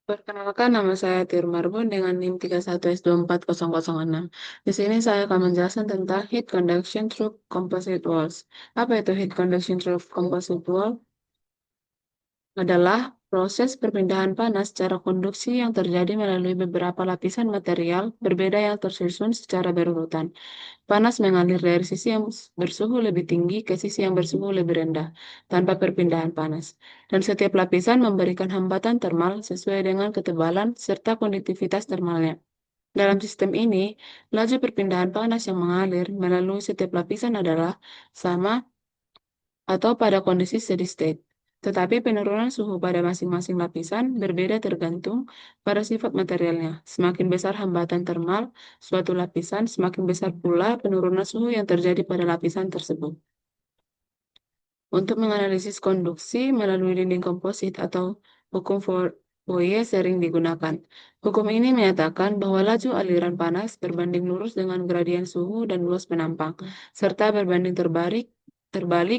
Perkenalkan, nama saya Tiur Marbun dengan NIM 31S24006. Di sini saya akan menjelaskan tentang heat conduction through composite walls. Apa itu heat conduction through composite wall? Adalah proses perpindahan panas secara konduksi yang terjadi melalui beberapa lapisan material berbeda yang tersusun secara berurutan. Panas mengalir dari sisi yang bersuhu lebih tinggi ke sisi yang bersuhu lebih rendah, tanpa perpindahan panas. Dan setiap lapisan memberikan hambatan termal sesuai dengan ketebalan serta konduktivitas termalnya. Dalam sistem ini, laju perpindahan panas yang mengalir melalui setiap lapisan adalah sama atau pada kondisi steady state. Tetapi penurunan suhu pada masing-masing lapisan berbeda tergantung pada sifat materialnya. Semakin besar hambatan termal suatu lapisan, semakin besar pula penurunan suhu yang terjadi pada lapisan tersebut. Untuk menganalisis konduksi melalui dinding komposit atau hukum Fourier sering digunakan. Hukum ini menyatakan bahwa laju aliran panas berbanding lurus dengan gradien suhu dan luas penampang, serta berbanding terbalik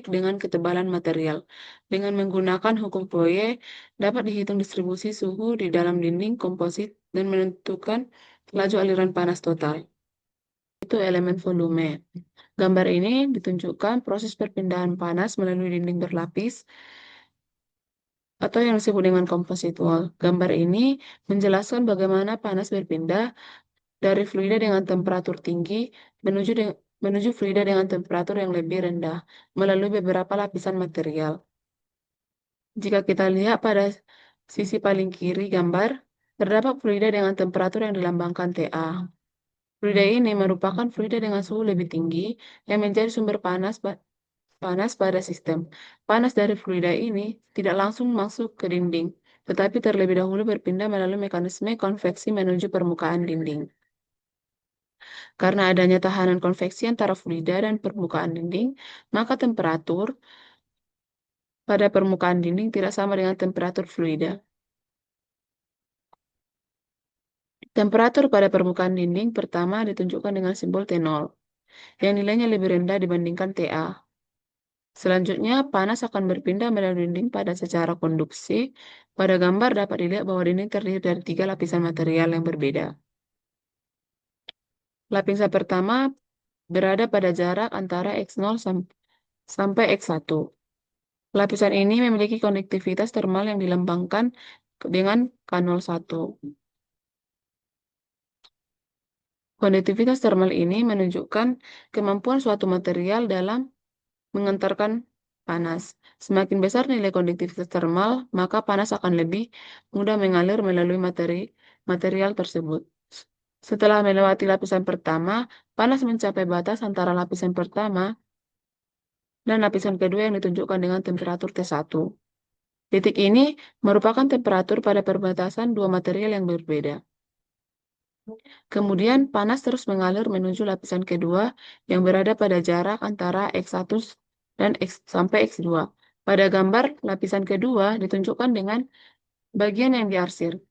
dengan ketebalan material. Dengan menggunakan hukum Fourier, dapat dihitung distribusi suhu di dalam dinding komposit dan menentukan laju aliran panas total. Itu elemen volume. Gambar ini ditunjukkan proses perpindahan panas melalui dinding berlapis atau yang disebut dengan composite wall. Gambar ini menjelaskan bagaimana panas berpindah dari fluida dengan temperatur tinggi menuju fluida dengan temperatur yang lebih rendah melalui beberapa lapisan material. Jika kita lihat pada sisi paling kiri gambar, terdapat fluida dengan temperatur yang dilambangkan TA. Fluida ini merupakan fluida dengan suhu lebih tinggi yang menjadi sumber panas pada sistem. Panas dari fluida ini tidak langsung masuk ke dinding, tetapi terlebih dahulu berpindah melalui mekanisme konveksi menuju permukaan dinding. Karena adanya tahanan konveksi antara fluida dan permukaan dinding, maka temperatur pada permukaan dinding tidak sama dengan temperatur fluida. Temperatur pada permukaan dinding pertama ditunjukkan dengan simbol T0, yang nilainya lebih rendah dibandingkan TA. Selanjutnya, panas akan berpindah melalui dinding pada secara konduksi. Pada gambar dapat dilihat bahwa dinding terdiri dari 3 lapisan material yang berbeda. Lapisan pertama berada pada jarak antara X0 sampai X1. Lapisan ini memiliki konduktivitas termal yang dilambangkan dengan K01. Konduktivitas termal ini menunjukkan kemampuan suatu material dalam mengantarkan panas. Semakin besar nilai konduktivitas termal, maka panas akan lebih mudah mengalir melalui material tersebut. Setelah melewati lapisan pertama, panas mencapai batas antara lapisan pertama dan lapisan kedua yang ditunjukkan dengan temperatur T1. Titik ini merupakan temperatur pada perbatasan dua material yang berbeda. Kemudian panas terus mengalir menuju lapisan kedua yang berada pada jarak antara X1 dan sampai X2. Pada gambar, lapisan kedua ditunjukkan dengan bagian yang diarsir.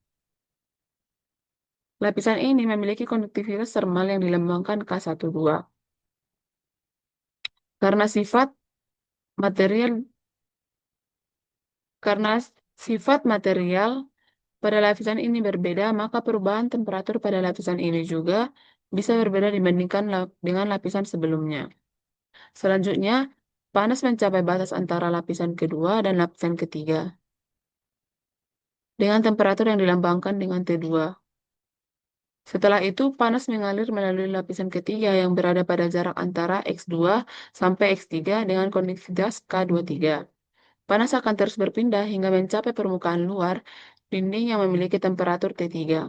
Lapisan ini memiliki konduktivitas termal yang dilambangkan K12. Karena sifat material karena sifat material pada lapisan ini berbeda, maka perubahan temperatur pada lapisan ini juga bisa berbeda dibandingkan dengan lapisan sebelumnya. Selanjutnya, panas mencapai batas antara lapisan kedua dan lapisan ketiga dengan temperatur yang dilambangkan dengan T2. Setelah itu, panas mengalir melalui lapisan ketiga yang berada pada jarak antara X2 sampai X3 dengan konduktivitas K23. Panas akan terus berpindah hingga mencapai permukaan luar dinding yang memiliki temperatur T3.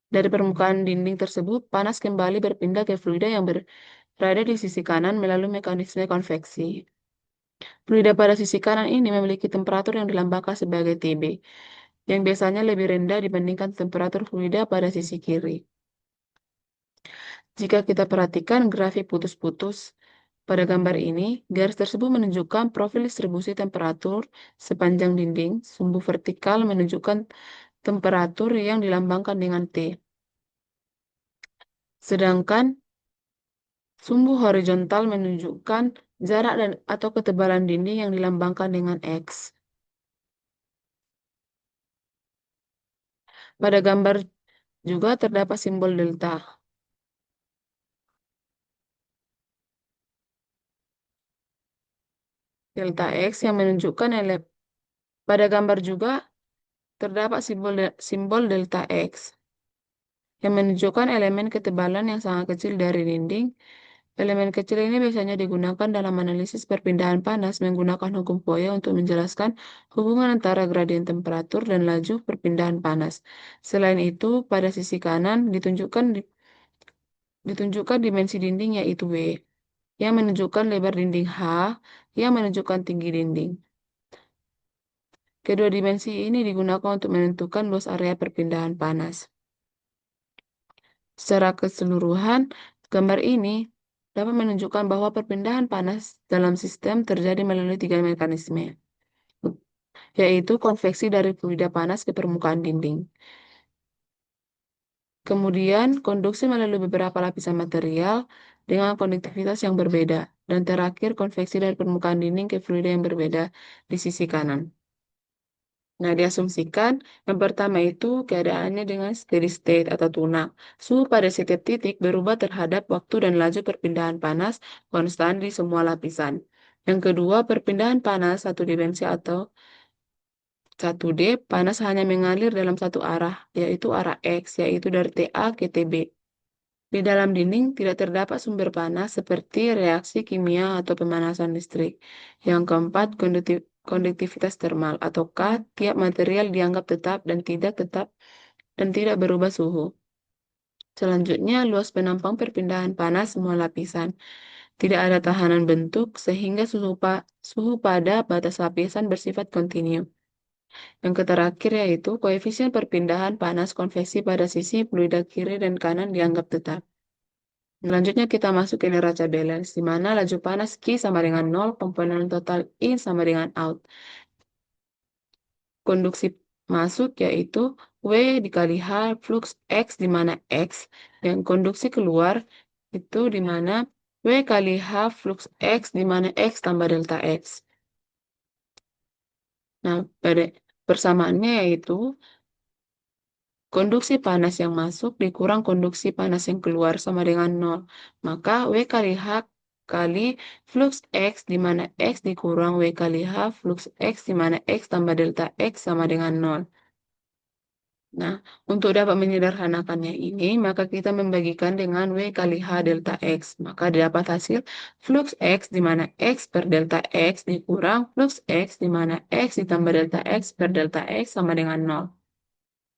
Dari permukaan dinding tersebut, panas kembali berpindah ke fluida yang berada di sisi kanan melalui mekanisme konveksi. Fluida pada sisi kanan ini memiliki temperatur yang dilambangkan sebagai Tb, yang biasanya lebih rendah dibandingkan temperatur fluida pada sisi kiri. Jika kita perhatikan grafik putus-putus pada gambar ini, garis tersebut menunjukkan profil distribusi temperatur sepanjang dinding. Sumbu vertikal menunjukkan temperatur yang dilambangkan dengan T. Sedangkan sumbu horizontal menunjukkan jarak atau ketebalan dinding yang dilambangkan dengan X. Pada gambar juga terdapat simbol delta. Delta X yang menunjukkan pada gambar juga terdapat simbol delta X yang menunjukkan elemen ketebalan yang sangat kecil dari dinding. Elemen kecil ini biasanya digunakan dalam analisis perpindahan panas menggunakan hukum Fourier untuk menjelaskan hubungan antara gradien temperatur dan laju perpindahan panas. Selain itu, pada sisi kanan ditunjukkan dimensi dinding yaitu W, yang menunjukkan lebar dinding H, yang menunjukkan tinggi dinding. Kedua dimensi ini digunakan untuk menentukan luas area perpindahan panas. Secara keseluruhan, gambar ini dapat menunjukkan bahwa perpindahan panas dalam sistem terjadi melalui 3 mekanisme, yaitu konveksi dari fluida panas ke permukaan dinding. Kemudian, konduksi melalui beberapa lapisan material dengan konduktivitas yang berbeda. Dan terakhir, konveksi dari permukaan dinding ke fluida yang berbeda di sisi kanan. Nah, diasumsikan yang pertama itu keadaannya dengan steady state atau tunak. Suhu pada setiap titik berubah terhadap waktu dan laju perpindahan panas konstan di semua lapisan. Yang kedua, perpindahan panas satu dimensi atau 1D, panas hanya mengalir dalam satu arah, yaitu arah X, yaitu dari TA ke TB. Di dalam dinding tidak terdapat sumber panas seperti reaksi kimia atau pemanasan listrik. Yang keempat, konduktivitas termal ataukah tiap material dianggap tetap dan tidak berubah suhu. Selanjutnya, luas penampang perpindahan panas semua lapisan. Tidak ada tahanan bentuk sehingga suhu pada batas lapisan bersifat kontinu. Yang terakhir yaitu koefisien perpindahan panas konveksi pada sisi fluida kiri dan kanan dianggap tetap. Selanjutnya kita masuk ke neraca balance, di mana laju panas Q sama dengan 0, komponen total I sama dengan out. Konduksi masuk yaitu W dikali H flux X, di mana X. Yang konduksi keluar itu di mana W kali H flux X, di mana X tambah delta X. Nah, pada persamaannya yaitu konduksi panas yang masuk dikurang konduksi panas yang keluar sama dengan 0. Maka W kali H kali flux X, di mana X dikurang W kali H flux X, di mana X tambah delta X sama dengan 0. Nah, untuk dapat menyederhanakannya ini, maka kita membagikan dengan W kali H delta X. Maka dapat hasil flux X, di mana X per delta X dikurang flux X, di mana X ditambah delta X per delta X sama dengan 0.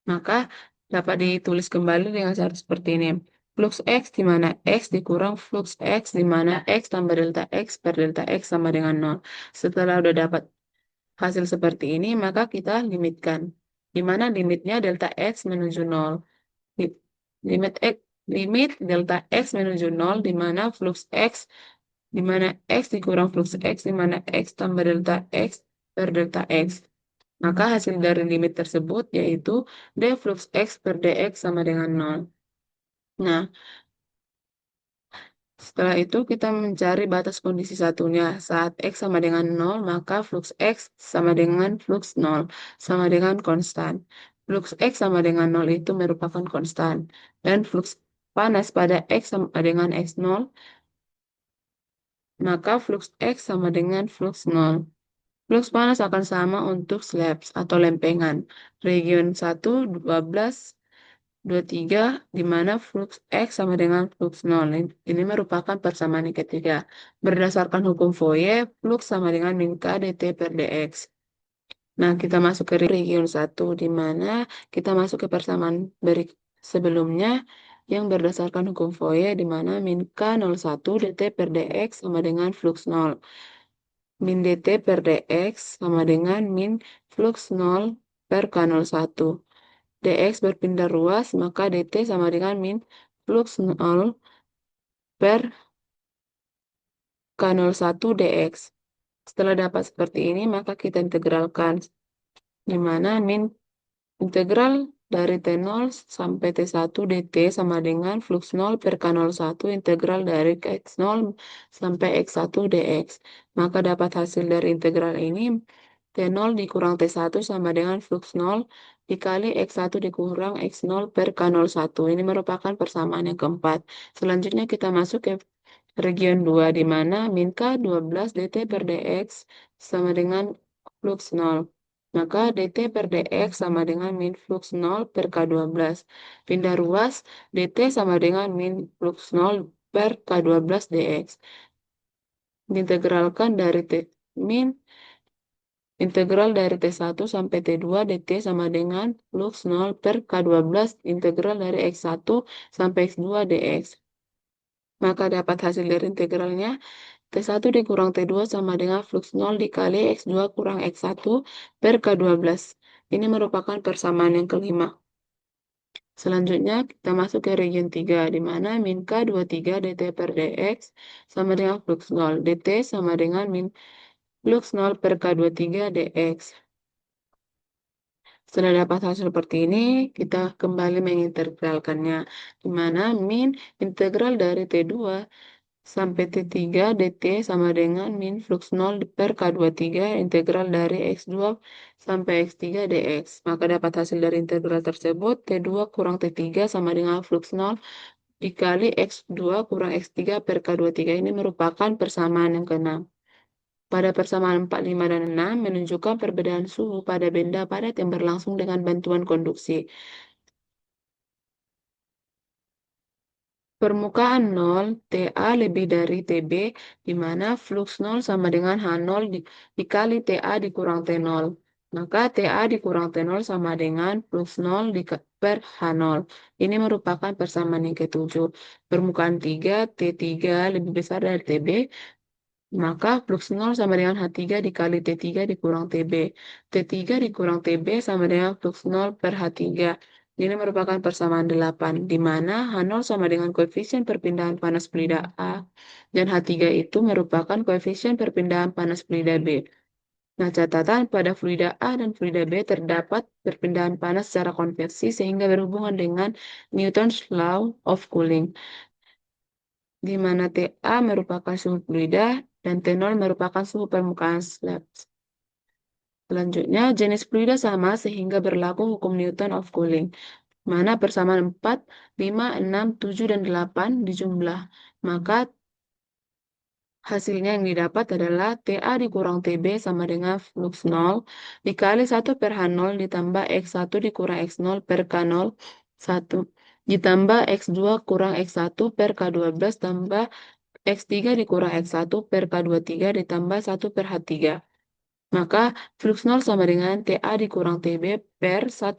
Maka dapat ditulis kembali dengan cara seperti ini. Flux X di mana X dikurang flux X di mana X tambah delta X per delta X sama dengan 0. Setelah udah dapat hasil seperti ini, maka kita limitkan. Di mana limitnya delta X menuju 0. Limit X, limit delta X menuju 0 di mana flux X di mana X dikurang flux X di mana X tambah delta X per delta X. Maka hasil dari limit tersebut yaitu d flux X per dx sama dengan 0. Nah, setelah itu kita mencari batas kondisi satunya. Saat X sama dengan 0, maka flux X sama dengan flux 0, sama dengan konstan. Flux X sama dengan 0 itu merupakan konstan. Dan flux panas pada X sama dengan X0, maka flux X sama dengan flux 0. Flux panas akan sama untuk slabs atau lempengan. Region 1, 12, 23, di mana flux X sama dengan flux 0. Ini merupakan persamaan yang ketiga. Berdasarkan hukum Fourier, flux sama dengan min K dt per dx. Nah, kita masuk ke region 1, di mana kita masuk ke persamaan sebelumnya yang berdasarkan hukum Fourier, di mana min K01 dt per dx sama dengan flux 0. Min dt per dx sama dengan min flux 0 per K01. dx berpindah ruas, maka dt sama dengan min flux 0 per K01 dx. Setelah dapat seperti ini, maka kita integralkan, di mana min integral dari T0 sampai T1 dt sama dengan flux 0 per K01 integral dari X0 sampai X1 dx. Maka dapat hasil dari integral ini T0 dikurang T1 sama dengan flux 0 dikali X1 dikurang X0 per K01. Ini merupakan persamaan yang keempat. Selanjutnya kita masuk ke region 2, di mana min K12 dt per dx sama dengan flux 0. Maka dt per dx sama dengan min flux 0 per K12. Pindah ruas, dt sama dengan min flux 0 per K12 dx. Diintegralkan dari min integral dari T1 sampai T2 dt sama dengan flux 0 per K12 integral dari X1 sampai X2 dx. Maka dapat hasil dari integralnya T1 dikurang T2 sama dengan flux 0 dikali X2 kurang X1 per K12. Ini merupakan persamaan yang kelima. Selanjutnya kita masuk ke region 3, di mana min K23 dt per dx sama dengan flux 0. dt sama dengan min flux 0 per K23 dx. Setelah dapat hasil seperti ini, kita kembali mengintegralkannya, di mana min integral dari T2 sampai T3 dt sama dengan min flux 0 per K23 integral dari X2 sampai X3 dx. Maka dapat hasil dari integral tersebut, T2 kurang T3 sama dengan flux 0 dikali X2 kurang X3 per K23. Ini merupakan persamaan yang keenam. Pada persamaan 4, 5, dan 6 menunjukkan perbedaan suhu pada benda padat yang berlangsung dengan bantuan konduksi. Permukaan 0, TA lebih dari TB, di mana flux 0 sama dengan H0 dikali TA dikurang T0. Maka TA dikurang T0 sama dengan flux 0 per H0. Ini merupakan persamaan yang ketujuh. Permukaan 3, T3 lebih besar dari TB, maka flux 0 sama dengan H3 dikali T3 dikurang TB. T3 dikurang TB sama dengan flux 0 per H3. Ini merupakan persamaan 8, di mana H0 sama dengan koefisien perpindahan panas fluida A, dan H3 itu merupakan koefisien perpindahan panas fluida B. Nah, catatan pada fluida A dan fluida B terdapat perpindahan panas secara konveksi sehingga berhubungan dengan Newton's Law of Cooling, di mana TA merupakan suhu fluida dan T0 merupakan suhu permukaan slab. Selanjutnya, jenis fluida sama sehingga berlaku hukum Newton of Cooling, mana persamaan 4, 5, 6, 7, dan 8 dijumlah. Maka hasilnya yang didapat adalah TA dikurang TB sama dengan flux 0 dikali 1 per H0 ditambah X1 dikurang X0 per K0 1 ditambah X2 kurang X1 per K12 tambah X3 dikurang X1 per K23 ditambah 1 per H3. Maka flux 0 sama dengan TA dikurang TB per 1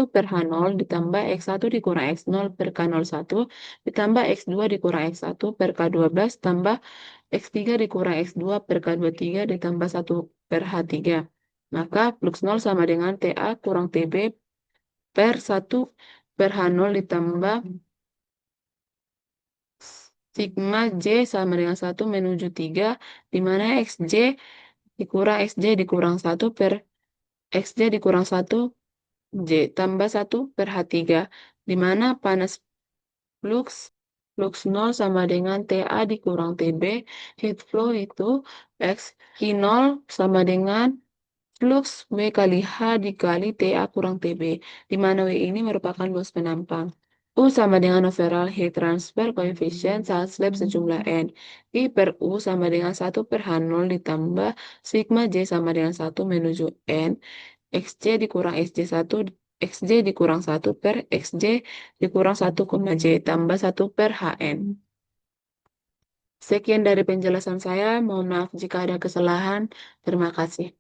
per H0 ditambah X1 dikurang X0 per K01 ditambah X2 dikurang X1 per K12 tambah X3 dikurang X2 per K23 ditambah 1 per H3. Maka flux 0 sama dengan TA kurang TB per 1 per H0 ditambah sigma J sama dengan 1 menuju 3, di mana XJ dikurang XJ dikurang 1 per XJ dikurang 1 J tambah 1 per H3, di mana panas flux 0 sama dengan TA dikurang TB, heat flow itu X Q0 sama dengan flux W kali H dikali TA kurang TB, di mana W ini merupakan luas penampang. U sama dengan overall heat transfer coefficient saat slab sejumlah N. I per U sama dengan 1 per H0 ditambah sigma J sama dengan 1 menuju N. XJ dikurang XJ1, XJ dikurang 1 per XJ dikurang 1, J tambah 1 per HN. Sekian dari penjelasan saya. Mohon maaf jika ada kesalahan. Terima kasih.